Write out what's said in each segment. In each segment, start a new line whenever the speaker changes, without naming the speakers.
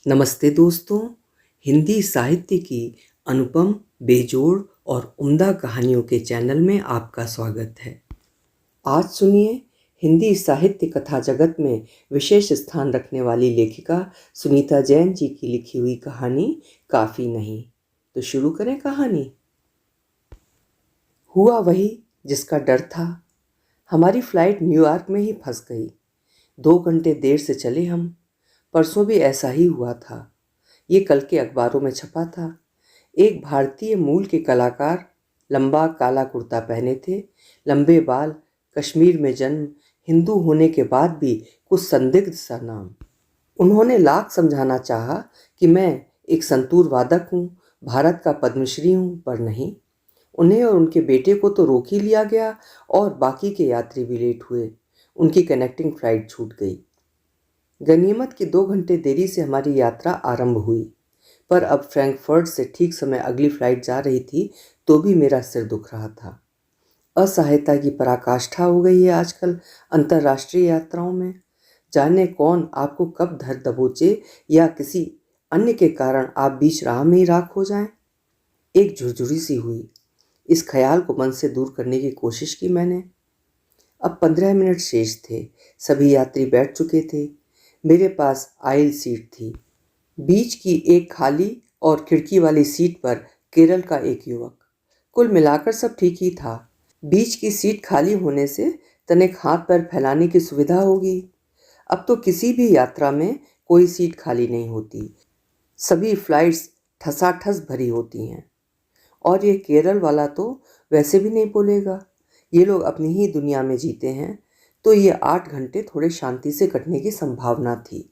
नमस्ते दोस्तों। हिंदी साहित्य की अनुपम, बेजोड़ और उम्दा कहानियों के चैनल में आपका स्वागत है। आज सुनिए हिंदी साहित्य कथा जगत में विशेष स्थान रखने वाली लेखिका सुनीता जैन जी की लिखी हुई कहानी काफ़ी नहीं। तो शुरू करें कहानी। हुआ वही जिसका डर था। हमारी फ्लाइट न्यूयॉर्क में ही फंस गई। 2 घंटे देर से चले हम। परसों भी ऐसा ही हुआ था। ये कल के अखबारों में छपा था। एक भारतीय मूल के कलाकार, लंबा काला कुर्ता पहने थे, लंबे बाल, कश्मीर में जन्म, हिंदू होने के बाद भी कुछ संदिग्ध सा नाम। उन्होंने लाख समझाना चाहा कि मैं एक संतूर वादक हूँ, भारत का पद्मश्री हूँ, पर नहीं। उन्हें और उनके बेटे को तो रोक ही लिया गया और बाकी के यात्री भी लेट हुए। उनकी कनेक्टिंग फ्लाइट छूट गई। गनीमत की 2 घंटे देरी से हमारी यात्रा आरंभ हुई, पर अब फ्रैंकफर्ट से ठीक समय अगली फ्लाइट जा रही थी तो भी मेरा सिर दुख रहा था। असहायता की पराकाष्ठा हो गई है आजकल अंतर्राष्ट्रीय यात्राओं में। जाने कौन आपको कब धर दबोचे या किसी अन्य के कारण आप बीच राह में ही राख हो जाएं। एक झुरझुरी सी हुई। इस ख्याल को मन से दूर करने की कोशिश की मैंने। अब 15 मिनट शेष थे। सभी यात्री बैठ चुके थे। मेरे पास आइल सीट थी। बीच की एक खाली और खिड़की वाली सीट पर केरल का एक युवक। कुल मिलाकर सब ठीक ही था। बीच की सीट खाली होने से तनिक हाथ पैर फैलाने की सुविधा होगी। अब तो किसी भी यात्रा में कोई सीट खाली नहीं होती। सभी फ्लाइट्स ठसाठस भरी होती हैं। और ये केरल वाला तो वैसे भी नहीं बोलेगा। ये लोग अपनी ही दुनिया में जीते हैं, तो ये 8 घंटे थोड़े शांति से कटने की संभावना थी।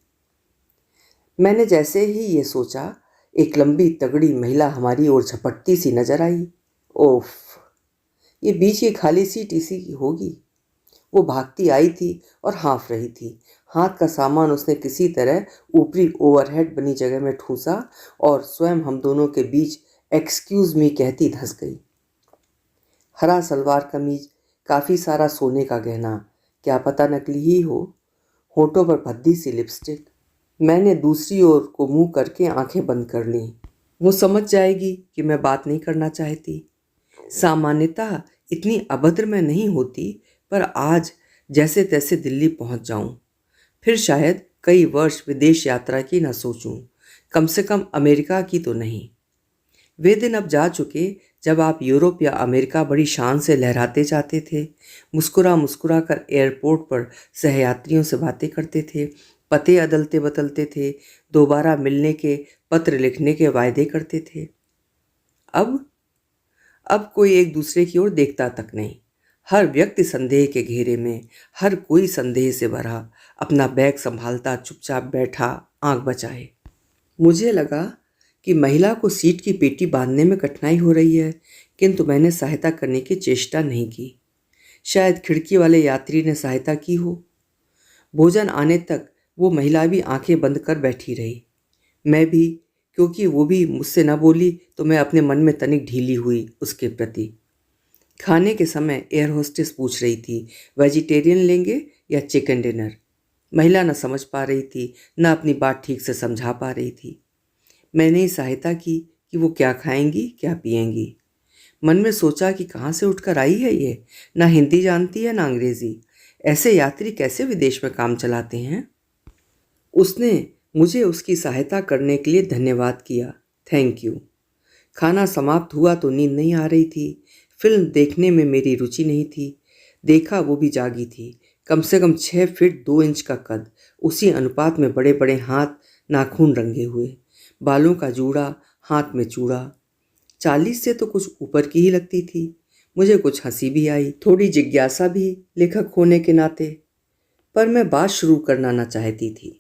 मैंने जैसे ही ये सोचा, एक लंबी तगड़ी महिला हमारी ओर झपटती सी नजर आई। ओफ, ये बीच की खाली सीट इसी की होगी। वो भागती आई थी और हाँफ रही थी। हाथ का सामान उसने किसी तरह ऊपरी ओवरहेड बनी जगह में ठूसा और स्वयं हम दोनों के बीच एक्सक्यूज मी कहती धंस गई। हरा सलवार कमीज, काफ़ी सारा सोने का गहना, क्या पता नकली ही हो। होठों पर भद्दी सी लिपस्टिक। मैंने दूसरी ओर को मुंह करके आंखें बंद कर लीं। वो समझ जाएगी कि मैं बात नहीं करना चाहती। सामान्यतः इतनी अभद्र मैं नहीं होती, पर आज जैसे तैसे दिल्ली पहुंच जाऊं। फिर शायद कई वर्ष विदेश यात्रा की न सोचूं, कम से कम अमेरिका की तो नहीं। वे दिन अब जा चुके जब आप यूरोप या अमेरिका बड़ी शान से लहराते जाते थे, मुस्कुरा मुस्कुरा कर एयरपोर्ट पर सहयात्रियों से बातें करते थे, पते अदलते बदलते थे, दोबारा मिलने के पत्र लिखने के वायदे करते थे। अब कोई एक दूसरे की ओर देखता तक नहीं। हर व्यक्ति संदेह के घेरे में, हर कोई संदेह से भरा, अपना बैग संभालता चुपचाप बैठा, आंख बचाए। मुझे लगा कि महिला को सीट की पेटी बांधने में कठिनाई हो रही है, किंतु मैंने सहायता करने की चेष्टा नहीं की। शायद खिड़की वाले यात्री ने सहायता की हो। भोजन आने तक वो महिला भी आंखें बंद कर बैठी रही। मैं भी, क्योंकि वो भी मुझसे न बोली तो मैं अपने मन में तनिक ढीली हुई उसके प्रति। खाने के समय एयर होस्टेस पूछ रही थी, वेजिटेरियन लेंगे या चिकन डिनर। महिला न समझ पा रही थी, न अपनी बात ठीक से समझा पा रही थी। मैंने ही सहायता की कि वो क्या खाएंगी क्या पिएंगी। मन में सोचा कि कहाँ से उठकर आई है ये, ना हिंदी जानती है ना अंग्रेजी। ऐसे यात्री कैसे विदेश में काम चलाते हैं। उसने मुझे उसकी सहायता करने के लिए धन्यवाद किया। Thank you. खाना समाप्त हुआ तो नींद नहीं आ रही थी। फिल्म देखने में मेरी रुचि नहीं थी। देखा वो भी जागी थी। कम से कम 6 फीट 2 इंच का कद, उसी अनुपात में बड़े बड़े हाथ, नाखून रंगे हुए, बालों का जूड़ा, हाथ में चूड़ा। 40 से तो कुछ ऊपर की ही लगती थी। मुझे कुछ हंसी भी आई, थोड़ी जिज्ञासा भी, लेखक होने के नाते। पर मैं बात शुरू करना न चाहती थी।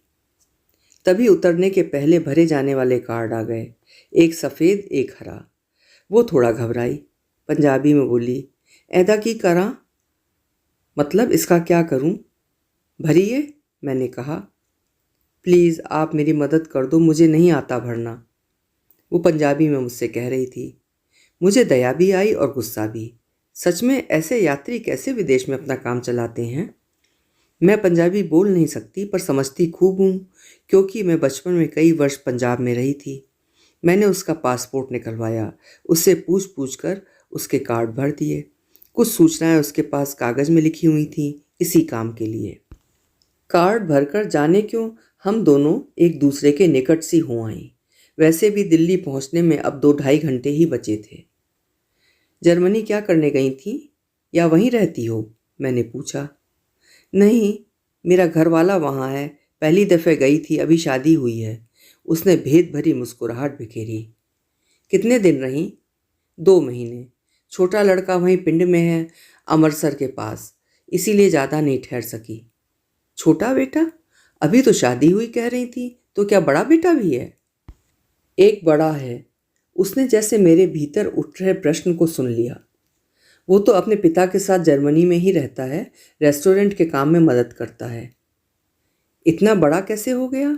तभी उतरने के पहले भरे जाने वाले कार्ड आ गए, एक सफ़ेद एक हरा। वो थोड़ा घबराई, पंजाबी में बोली, ऐदा की करा, मतलब इसका क्या करूं? भरिए, मैंने कहा। प्लीज़ आप मेरी मदद कर दो, मुझे नहीं आता भरना, वो पंजाबी में मुझसे कह रही थी। मुझे दया भी आई और गुस्सा भी। सच में ऐसे यात्री कैसे विदेश में अपना काम चलाते हैं। मैं पंजाबी बोल नहीं सकती पर समझती खूब हूँ, क्योंकि मैं बचपन में कई वर्ष पंजाब में रही थी। मैंने उसका पासपोर्ट निकलवाया, उससे पूछ पूछ कर उसके कार्ड भर दिए। कुछ सूचनाएं उसके पास कागज में लिखी हुई थीं, इसी काम के लिए। कार्ड भरकर जाने क्यों हम दोनों एक दूसरे के निकट सी हो आए। वैसे भी दिल्ली पहुंचने में अब 2-2.5 घंटे ही बचे थे। जर्मनी क्या करने गई थी, या वहीं रहती हो? मैंने पूछा। नहीं, मेरा घर वाला वहाँ है। पहली दफ़े गई थी, अभी शादी हुई है। उसने भेद भरी मुस्कुराहट बिखेरी। कितने दिन रही? 2 महीने। छोटा लड़का वहीं पिंड में है, अमृतसर के पास, इसीलिए ज़्यादा नहीं ठहर सकी। छोटा बेटा? अभी तो शादी हुई कह रही थी, तो क्या बड़ा बेटा भी है? एक बड़ा है। उसने जैसे मेरे भीतर उठ रहे प्रश्न को सुन लिया। वो तो अपने पिता के साथ जर्मनी में ही रहता है, रेस्टोरेंट के काम में मदद करता है। इतना बड़ा कैसे हो गया?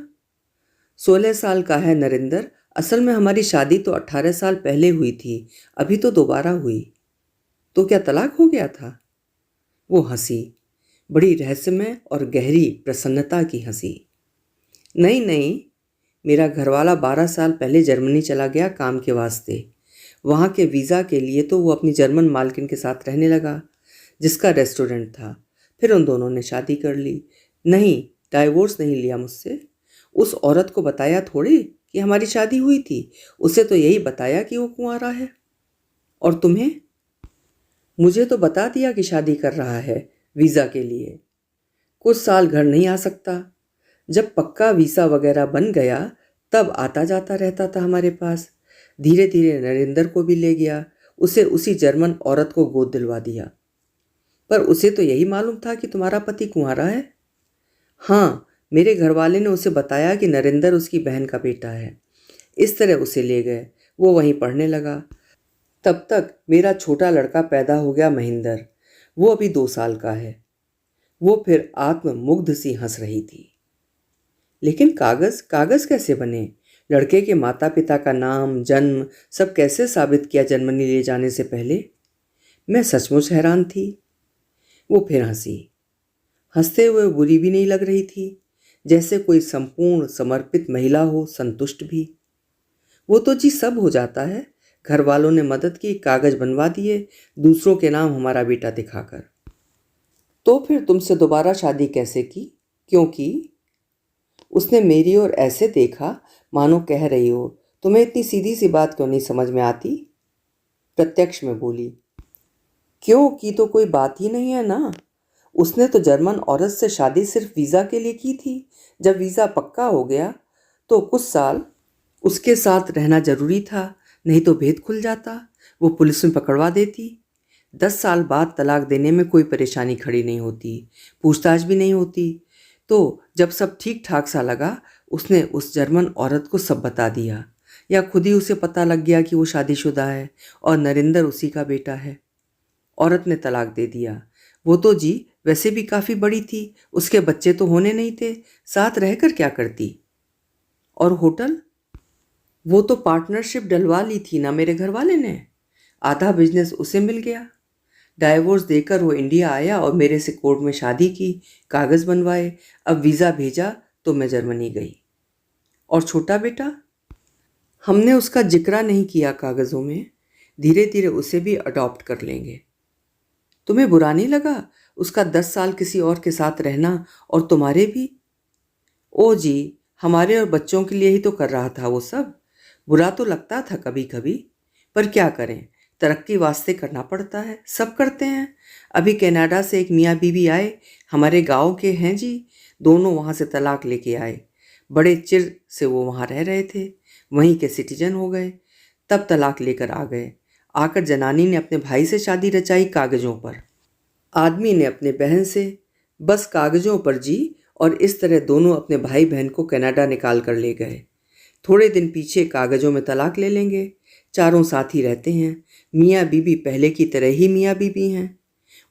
16 साल का है नरेंद्र। असल में हमारी शादी तो 18 साल पहले हुई थी, अभी तो दोबारा हुई। तो क्या तलाक हो गया था? वो हंसी, बड़ी रहस्यमय और गहरी प्रसन्नता की हंसी। नहीं नहीं, मेरा घरवाला 12 साल पहले जर्मनी चला गया काम के वास्ते। वहाँ के वीज़ा के लिए तो वो अपनी जर्मन मालकिन के साथ रहने लगा, जिसका रेस्टोरेंट था। फिर उन दोनों ने शादी कर ली। नहीं, डाइवोर्स नहीं लिया मुझसे। उस औरत को बताया थोड़ी कि हमारी शादी हुई थी। उसे तो यही बताया कि वो कुंवारा है। और तुम्हें? मुझे तो बता दिया कि शादी कर रहा है, वीज़ा के लिए। कुछ साल घर नहीं आ सकता। जब पक्का वीज़ा वगैरह बन गया तब आता जाता रहता था हमारे पास। धीरे धीरे नरेंद्र को भी ले गया, उसे उसी जर्मन औरत को गोद दिलवा दिया। पर उसे तो यही मालूम था कि तुम्हारा पति कुंवारा है। हाँ, मेरे घरवाले ने उसे बताया कि नरेंद्र उसकी बहन का बेटा है। इस तरह उसे ले गए। वो वहीं पढ़ने लगा। तब तक मेरा छोटा लड़का पैदा हो गया, महेंद्र। वो अभी 2 साल का है। वो फिर आत्ममुग्ध सी हंस रही थी। लेकिन कागज कागज कैसे बने? लड़के के माता पिता का नाम, जन्म, सब कैसे साबित किया जर्मनी ले जाने से पहले? मैं सचमुच हैरान थी। वो फिर हंसी। हंसते हुए बुरी भी नहीं लग रही थी, जैसे कोई संपूर्ण समर्पित महिला हो, संतुष्ट भी। वो तो जी सब हो जाता है। घर वालों ने मदद की, कागज बनवा दिए, दूसरों के नाम हमारा बेटा दिखाकर। तो फिर तुमसे दोबारा शादी कैसे की? क्यों की? उसने मेरी ओर ऐसे देखा मानो कह रही हो, तुम्हें इतनी सीधी सी बात क्यों नहीं समझ में आती? प्रत्यक्ष में बोली। क्यों की तो कोई बात ही नहीं है ना। उसने तो जर्मन औरत से शादी सिर्फ वीज़ा के लिए की थी। जब वीज़ा पक्का हो गया तो कुछ साल उसके साथ रहना जरूरी था, नहीं तो भेद खुल जाता, वो पुलिस में पकड़वा देती। 10 साल बाद तलाक देने में कोई परेशानी खड़ी नहीं होती, पूछताछ भी नहीं होती। तो जब सब ठीक ठाक सा लगा, उसने उस जर्मन औरत को सब बता दिया, या खुद ही उसे पता लग गया कि वो शादीशुदा है और नरेंद्र उसी का बेटा है। औरत ने तलाक दे दिया। वो तो जी वैसे भी काफ़ी बड़ी थी, उसके बच्चे तो होने नहीं थे, साथ रहकर क्या करती? और होटल? वो तो पार्टनरशिप डलवा ली थी ना मेरे घर वाले ने। आधा बिजनेस उसे मिल गया। डाइवोर्स देकर वो इंडिया आया और मेरे से कोर्ट में शादी की, कागज़ बनवाए, अब वीज़ा भेजा तो मैं जर्मनी गई। और छोटा बेटा? हमने उसका जिक्र नहीं किया कागज़ों में। धीरे धीरे उसे भी अडॉप्ट कर लेंगे। तुम्हें बुरा नहीं लगा उसका 10 साल किसी और के साथ रहना, और तुम्हारे भी? ओ जी, हमारे और बच्चों के लिए ही तो कर रहा था वो सब। बुरा तो लगता था कभी कभी, पर क्या करें, तरक्की वास्ते करना पड़ता है, सब करते हैं। अभी कनाडा से एक मियाँ बीवी आए, हमारे गांव के हैं जी। दोनों वहाँ से तलाक लेके आए। बड़े चिर से वो वहाँ रह रहे थे, वहीं के सिटीजन हो गए, तब तलाक लेकर आ गए। आकर जनानी ने अपने भाई से शादी रचाई कागज़ों पर, आदमी ने अपने बहन से, बस कागज़ों पर जी। और इस तरह दोनों अपने भाई बहन को कनाडा निकाल कर ले गए। थोड़े दिन पीछे कागज़ों में तलाक ले लेंगे। चारों साथ ही रहते हैं। मियाँ बीबी पहले की तरह ही मियाँ बीबी हैं।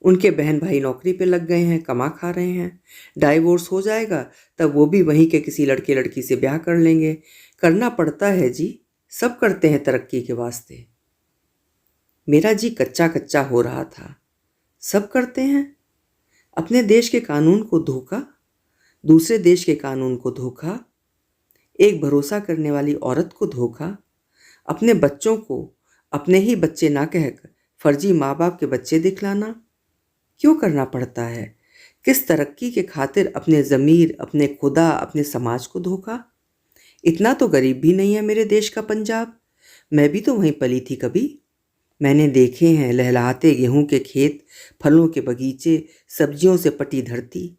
उनके बहन भाई नौकरी पे लग गए हैं, कमा खा रहे हैं। डाइवोर्स हो जाएगा तब वो भी वहीं के किसी लड़के लड़की से ब्याह कर लेंगे। करना पड़ता है जी, सब करते हैं तरक्की के वास्ते। मेरा जी कच्चा कच्चा हो रहा था। सब करते हैं? अपने देश के कानून को धोखा, दूसरे देश के कानून को धोखा, एक भरोसा करने वाली औरत को धोखा, अपने बच्चों को अपने ही बच्चे ना कहकर फर्जी माँ बाप के बच्चे दिखलाना क्यों करना पड़ता है? किस तरक्की के खातिर अपने ज़मीर, अपने खुदा, अपने समाज को धोखा? इतना तो गरीब भी नहीं है मेरे देश का पंजाब। मैं भी तो वहीं पली थी कभी। मैंने देखे हैं लहलहाते गेहूं के खेत, फलों के बगीचे, सब्जियों से पटी धरती।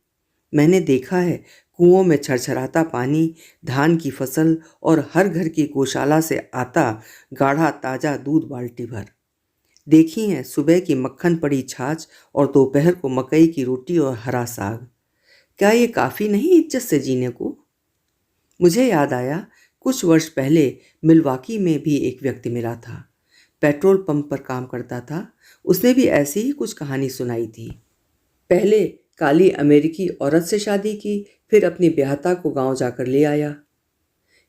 मैंने देखा है कुओं में छरछराता पानी, धान की फसल और हर घर की गौशाला से आता गाढ़ा ताज़ा दूध बाल्टी भर। देखी हैं सुबह की मक्खन पड़ी छाछ और दोपहर को मकई की रोटी और हरा साग। क्या ये काफ़ी नहीं इज्जत से जीने को? मुझे याद आया कुछ वर्ष पहले मिल्वाकी में भी एक व्यक्ति मिला था। पेट्रोल पंप पर काम करता था। उसने भी ऐसी ही कुछ कहानी सुनाई थी। पहले काली अमेरिकी औरत से शादी की, फिर अपनी ब्याहता को गांव जाकर ले आया।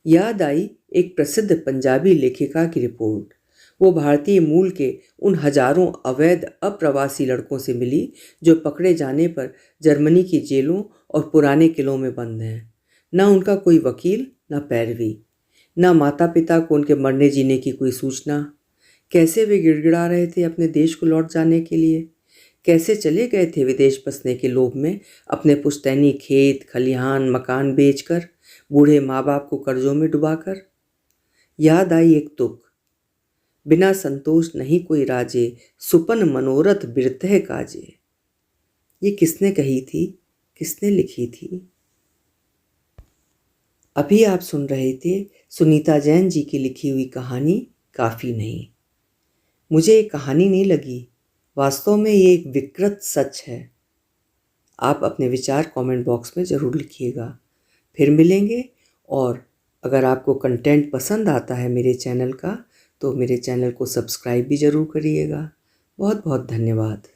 याद आई एक प्रसिद्ध पंजाबी लेखिका की रिपोर्ट। वो भारतीय मूल के उन हजारों अवैध अप्रवासी लड़कों से मिली जो पकड़े जाने पर जर्मनी की जेलों और पुराने किलों में बंद हैं। न उनका कोई वकील, न पैरवी, न माता पिता को उनके मरने जीने की कोई सूचना। कैसे वे गिड़गिड़ा रहे थे अपने देश को लौट जाने के लिए। कैसे चले गए थे विदेश बसने के लोभ में, अपने पुश्तैनी खेत खलिहान मकान बेचकर, बूढ़े माँ बाप को कर्जों में डुबाकर। याद आई एक तुक, बिना संतोष नहीं कोई राजे, सुपन मनोरथ बिरतह काजे। ये किसने कही थी, किसने लिखी थी? अभी आप सुन रहे थे सुनीता जैन जी की लिखी हुई कहानी काफ़ी नहीं। मुझे एक कहानी नहीं लगी, वास्तव में ये एक विकृत सच है। आप अपने विचार कमेंट बॉक्स में ज़रूर लिखिएगा। फिर मिलेंगे। और अगर आपको कंटेंट पसंद आता है मेरे चैनल का, तो मेरे चैनल को सब्सक्राइब भी ज़रूर करिएगा। बहुत बहुत धन्यवाद।